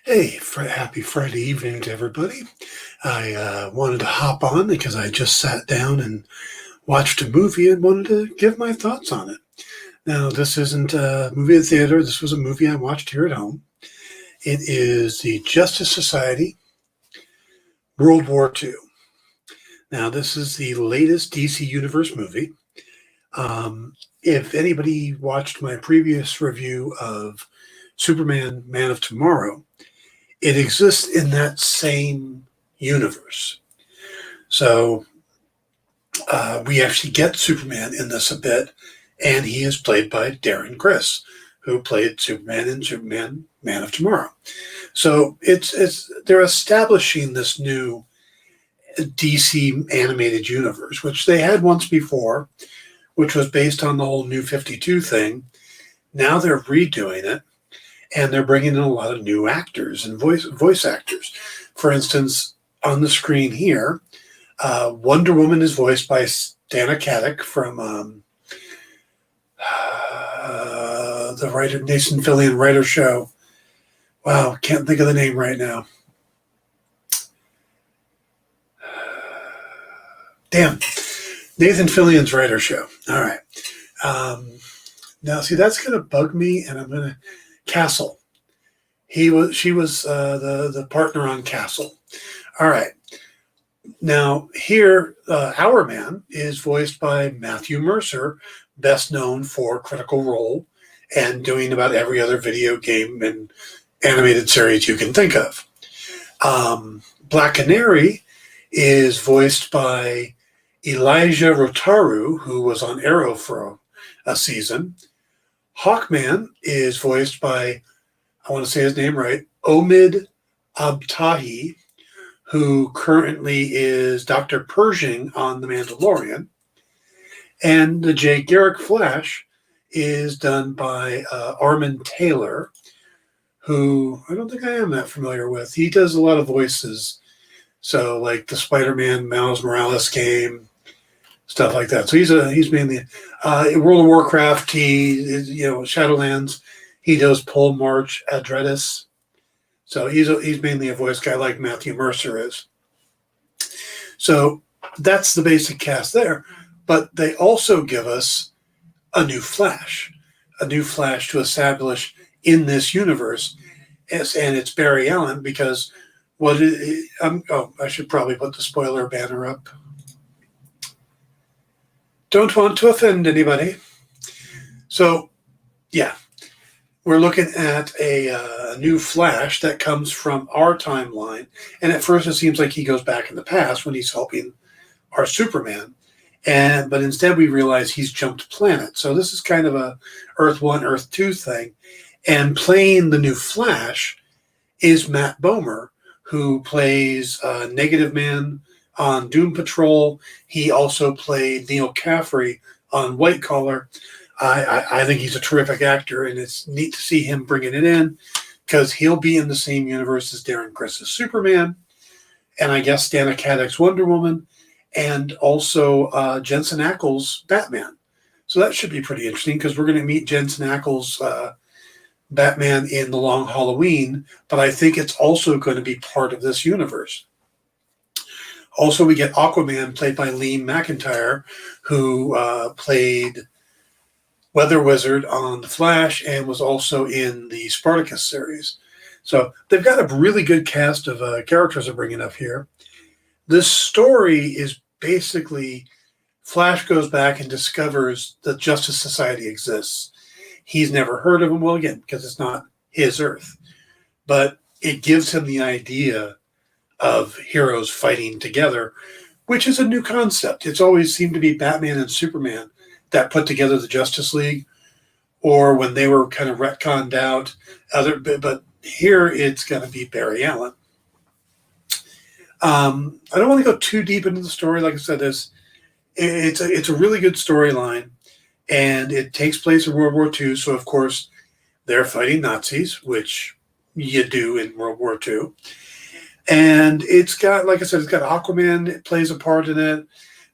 Hey, happy Friday evening to everybody. I wanted to hop on because I just sat down and watched a movie and wanted to give my thoughts on it. Now, this isn't a movie at the theater. This was a movie I watched here at home. It is the Justice Society World War II. Now, this is the latest DC Universe movie. If anybody watched my previous review of Superman Man of Tomorrow, it exists in that same universe. So we actually get Superman in this a bit, and he is played by Darren Criss, who played Superman in Superman Man of Tomorrow. So it's they're establishing this new DC animated universe, which they had once before, which was based on the whole New 52 thing. Now they're redoing it, and they're bringing in a lot of new actors and voice actors. For instance, on the screen here, Wonder Woman is voiced by Dana Katic from the writer Nathan Fillion writer show. Wow, can't think of the name right now. Damn, Nathan Fillion's writer show. All right. Now, see, that's going to bug me, and I'm going to Castle. She was the partner on Castle. All right. Now, here, Our Man is voiced by Matthew Mercer, best known for Critical Role and doing about every other video game and animated series you can think of. Black Canary is voiced by Elijah Rotaru, who was on Arrow for a season. Hawkman is voiced by, I want to say his name right, Omid Abtahi, who currently is Dr. Pershing on The Mandalorian. And the Jay Garrick Flash is done by Armin Taylor, who I don't think I am that familiar with. He does a lot of voices. So like the Spider-Man Miles Morales game, stuff like that. So he's mainly in World of Warcraft. Shadowlands. He does Pole March Adretis. So he's mainly a voice guy like Matthew Mercer is. So that's the basic cast there. But they also give us a new Flash to establish in this universe. And it's Barry Allen because I should probably put the spoiler banner up. Don't want to offend anybody. So, yeah. We're looking at a new Flash that comes from our timeline. And at first it seems like he goes back in the past when he's helping our Superman. But instead we realize he's jumped planet. So this is kind of a Earth 1, Earth 2 thing. And playing the new Flash is Matt Bomer, who plays Negative Man on Doom Patrol. He also played Neil Caffrey on White Collar. I think he's a terrific actor, and it's neat to see him bringing it in because he'll be in the same universe as Darren Criss' Superman, and I guess Dana Katic's Wonder Woman, and also Jensen Ackles' Batman. So that should be pretty interesting because we're going to meet Jensen Ackles' Batman in The Long Halloween, but I think it's also going to be part of this universe. Also, we get Aquaman played by Liam McIntyre, who played Weather Wizard on The Flash and was also in the Spartacus series. So they've got a really good cast of characters they're bringing up here. This story is basically Flash goes back and discovers that Justice Society exists. He's never heard of them, well, again, because it's not his Earth. But it gives him the idea of heroes fighting together, which is a new concept. It's always seemed to be Batman and Superman that put together the Justice League, or when they were kind of retconned out. But here it's going to be Barry Allen. I don't want to go too deep into the story. Like I said, it's a really good storyline, and it takes place in World War II. So of course they're fighting Nazis, which you do in World War II. And it's got, like I said, it's got Aquaman. It plays a part in it,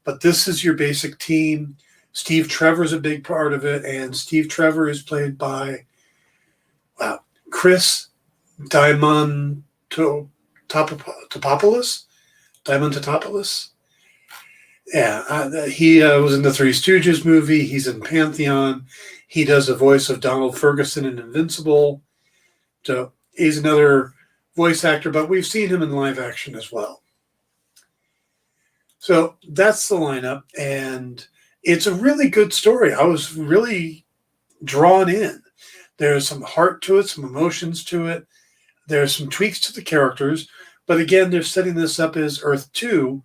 but this is your basic team. Steve Trevor's a big part of it, and Steve Trevor is played by Chris Diamond Topopoulos. Diamond Topopoulos. Yeah, he was in the Three Stooges movie. He's in Pantheon. He does the voice of Donald Ferguson in Invincible. So he's another voice actor, but we've seen him in live action as well. So that's the lineup, and it's a really good story. I was really drawn in. There's some heart to it, some emotions to it. There's some tweaks to the characters, but again, they're setting this up as Earth 2,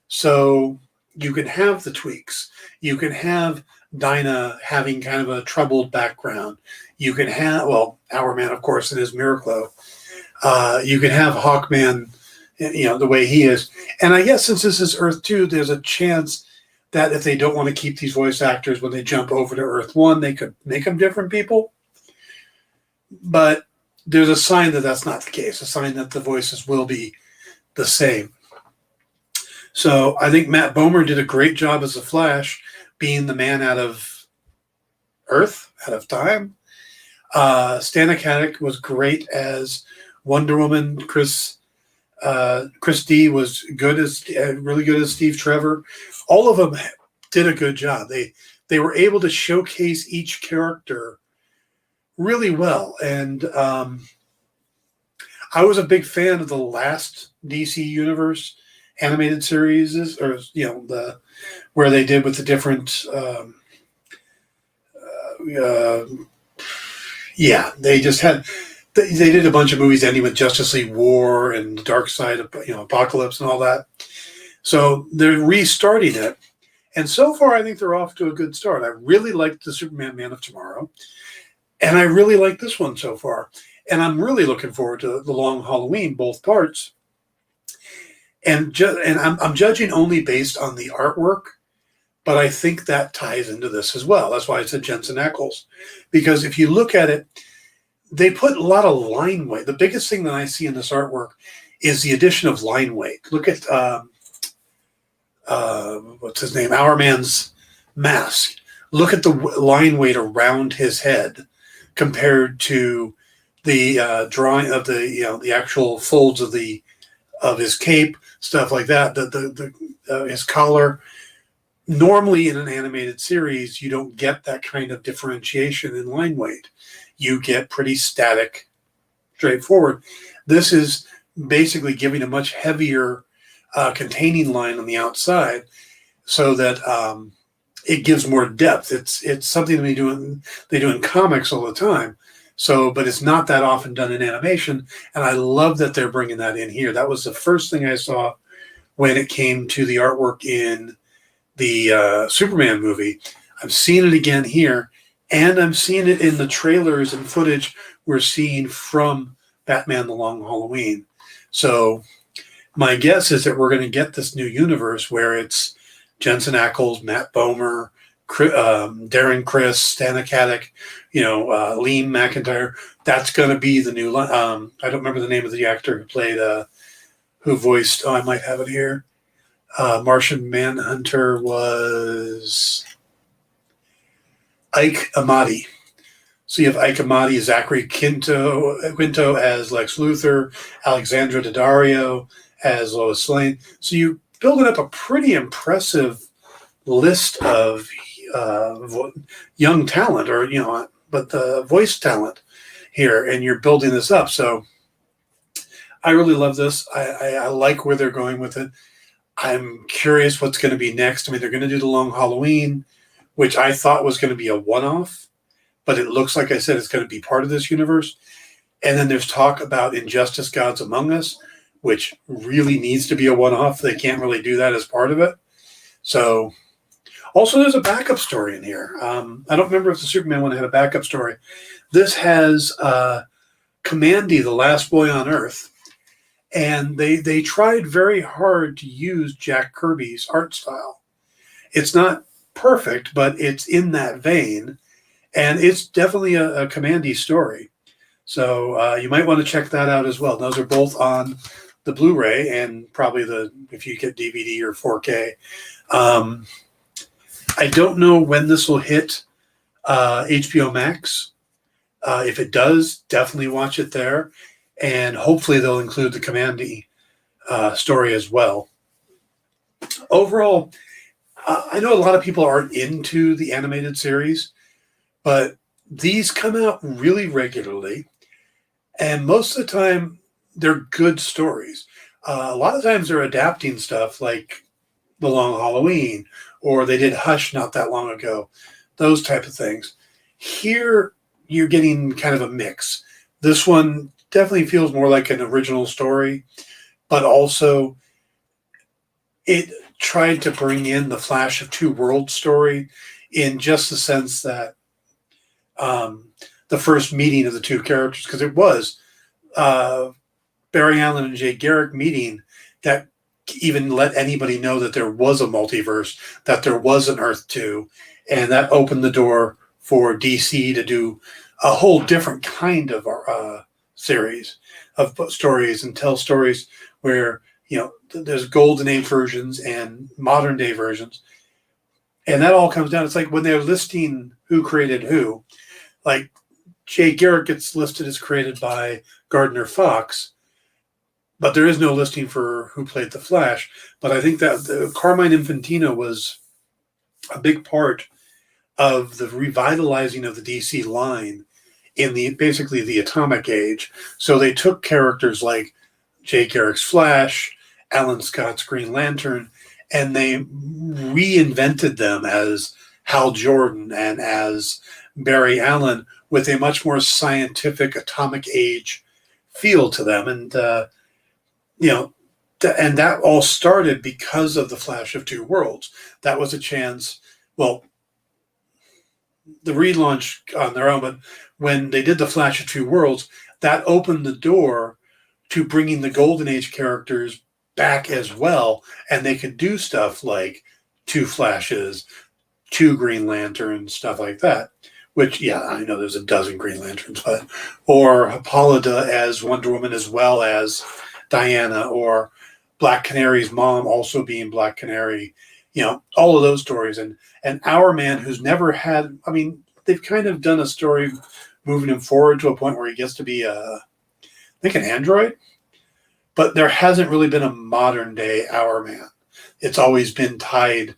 so you can have the tweaks. You can have Dinah having kind of a troubled background. You can have, well, Hourman, of course, in his Miraclo. You can have Hawkman, the way he is. And I guess since this is Earth 2, there's a chance that if they don't want to keep these voice actors when they jump over to Earth 1, they could make them different people. But there's a sign that that's not the case, a sign that the voices will be the same. So I think Matt Bomer did a great job as the Flash, being the man out of Earth, out of time. Stana Katic was great as Wonder Woman. Chris D was good as really good as Steve Trevor. All of them did a good job. They were able to showcase each character really well, and I was a big fan of the last DC Universe animated series, or where they did with the different. They just had. They did a bunch of movies ending with Justice League War and the Dark Side of Apocalypse and all that. So they're restarting it, and so far I think they're off to a good start. I really liked the Superman Man of Tomorrow, and I really like this one so far. And I'm really looking forward to The Long Halloween, both parts. And I'm judging only based on the artwork, but I think that ties into this as well. That's why I said Jensen Ackles, because if you look at it, they put a lot of line weight. The biggest thing that I see in this artwork is the addition of line weight. Look at what's his name, Hourman's mask. Look at the line weight around his head compared to the drawing of the actual folds of his cape, stuff like that. His collar. Normally in an animated series, you don't get that kind of differentiation in line weight. You get pretty static, straightforward. This is basically giving a much heavier containing line on the outside, so that it gives more depth. It's something they do in comics all the time. So, but it's not that often done in animation, and I love that they're bringing that in here. That was the first thing I saw when it came to the artwork in the Superman movie. I'm seeing it again here, and I'm seeing it in the trailers and footage we're seeing from Batman: The Long Halloween. So my guess is that we're going to get this new universe where it's Jensen Ackles, Matt Bomer, Darren Criss, Stana Katic, Liam McIntyre. That's going to be the new. I don't remember the name of the actor who voiced. Oh, I might have it here. Martian Manhunter was Ike Amati. So you have Ike Amati, Zachary Quinto as Lex Luthor, Alexandra Daddario as Lois Lane. So you're building up a pretty impressive list of young talent, but the voice talent here, and you're building this up. So I really love this. I like where they're going with it. I'm curious what's going to be next. I mean, they're going to do The Long Halloween, which I thought was going to be a one-off, but it looks like I said it's going to be part of this universe. And then there's talk about Injustice Gods Among Us, which really needs to be a one-off. They can't really do that as part of it. So also there's a backup story in here. I don't remember if the Superman one had a backup story. This has Kamandi, the last boy on Earth. And they tried very hard to use Jack Kirby's art style. It's not perfect, but it's in that vein. And it's definitely a Kamandi story. So you might want to check that out as well. Those are both on the Blu-ray, and probably if you get DVD or 4K. I don't know when this will hit HBO Max. If it does, definitely watch it there. and hopefully they'll include the Commandy story as well. Overall, I know a lot of people aren't into the animated series, but these come out really regularly, and most of the time they're good stories. A lot of times they're adapting stuff like The Long Halloween, or they did Hush not that long ago, those type of things. Here, you're getting kind of a mix. This one definitely feels more like an original story, but also it tried to bring in the Flash of Two Worlds story in just the sense that the first meeting of the two characters, because it was uh, Barry Allen and Jay Garrick meeting that even let anybody know that there was a multiverse, that there was an Earth 2, and that opened the door for DC to do a whole different kind of series of stories and tell stories where, there's golden age versions and modern day versions. And that all comes down. It's like when they're listing who created who, like Jay Garrick gets listed as created by Gardner Fox, but there is no listing for who played the Flash. But I think that Carmine Infantino was a big part of the revitalizing of the DC line in basically the Atomic Age. So they took characters like Jay Garrick's Flash, Alan Scott's Green Lantern, and they reinvented them as Hal Jordan and as Barry Allen with a much more scientific Atomic Age feel to them. And, and that all started because of the Flash of Two Worlds. That was a chance, well, the relaunch on their own, but when they did the Flash of Two Worlds, that opened the door to bringing the Golden Age characters back as well, and they could do stuff like two Flashes, two Green Lanterns, stuff like that. Which, yeah, I know there's a dozen Green Lanterns, but or Hippolyta as Wonder Woman as well as Diana, or Black Canary's mom also being Black Canary. All of those stories, and Hourman, who's never had. I mean, they've kind of done a story moving him forward to a point where he gets to be I think an android, but there hasn't really been a modern day Hourman. It's always been tied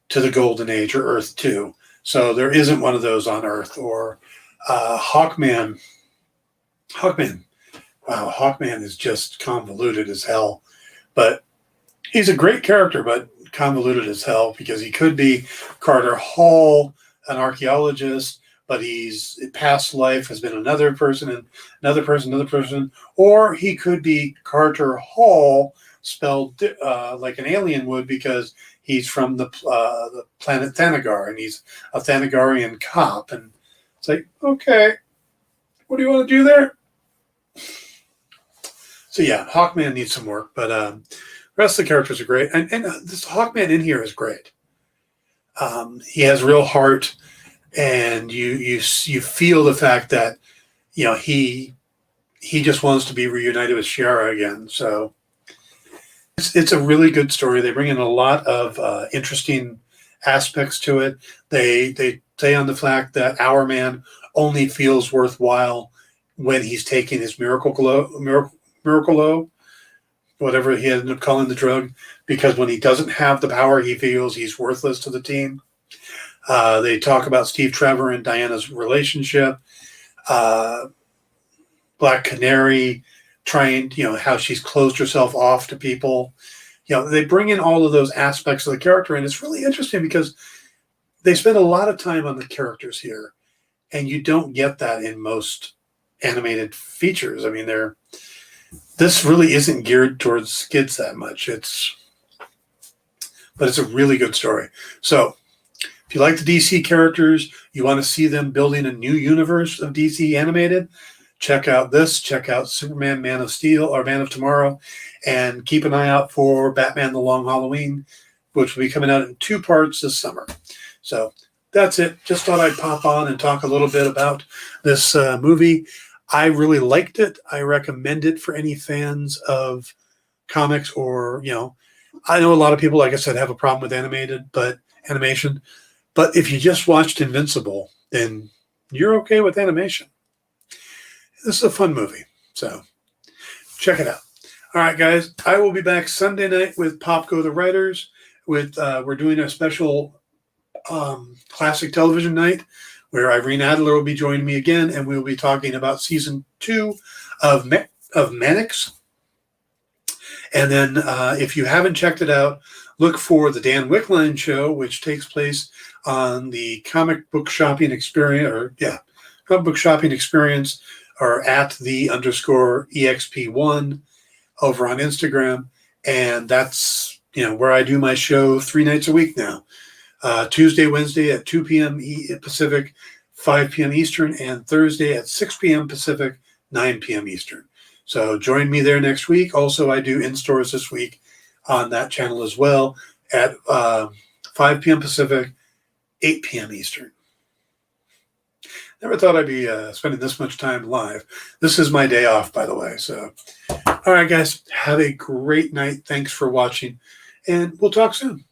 to the Golden Age or Earth 2. So there isn't one of those on Earth. Or Hawkman. Wow, Hawkman is just convoluted as hell. But he's a great character, but convoluted as hell, because he could be Carter Hall, an archaeologist, but his past life has been another person and another person, or he could be Carter Hall spelled like an alien would, because he's from the planet Thanagar, and he's a Thanagarian cop. And it's like, okay, what do you want to do there? So yeah, Hawkman needs some work, but the rest of the characters are great, and this Hawkman in here is great. He has real heart, and you feel the fact that he just wants to be reunited with Shiera again. So it's a really good story. They bring in a lot of interesting aspects to it. They say on the fact that Hourman only feels worthwhile when he's taking his Miracle Glow, whatever he ended up calling the drug, because when he doesn't have the power, he feels he's worthless to the team. They talk about Steve Trevor and Diana's relationship, Black Canary trying, how she's closed herself off to people. They bring in all of those aspects of the character, and it's really interesting because they spend a lot of time on the characters here, and you don't get that in most animated features. I mean, this really isn't geared towards kids that much. But it's a really good story. So if you like the DC characters, you want to see them building a new universe of DC animated, check out this. Check out Superman, Man of Steel, or Man of Tomorrow, and keep an eye out for Batman: The Long Halloween, which will be coming out in 2 parts this summer. So that's it. Just thought I'd pop on and talk a little bit about this movie. I really liked it. I recommend it for any fans of comics, or, I know a lot of people, like I said, have a problem with animation. But if you just watched Invincible, then you're okay with animation. This is a fun movie. So check it out. All right, guys. I will be back Sunday night with Pop Go the Writers. We're doing a special classic television night where Irene Adler will be joining me again, and we'll be talking about season 2 of Mannix. And then if you haven't checked it out, look for the Dan Wickline Show, which takes place on the Comic Book Shopping Experience, Comic Book Shopping Experience, or at @the_EXP1 over on Instagram. And that's, where I do my show 3 nights a week now. Tuesday, Wednesday at 2 p.m. Pacific, 5 p.m. Eastern, and Thursday at 6 p.m. Pacific, 9 p.m. Eastern. So join me there next week. Also, I do in-stores this week on that channel as well at 5 p.m. Pacific, 8 p.m. Eastern. Never thought I'd be spending this much time live. This is my day off, by the way. So, all right, guys, have a great night. Thanks for watching, and we'll talk soon.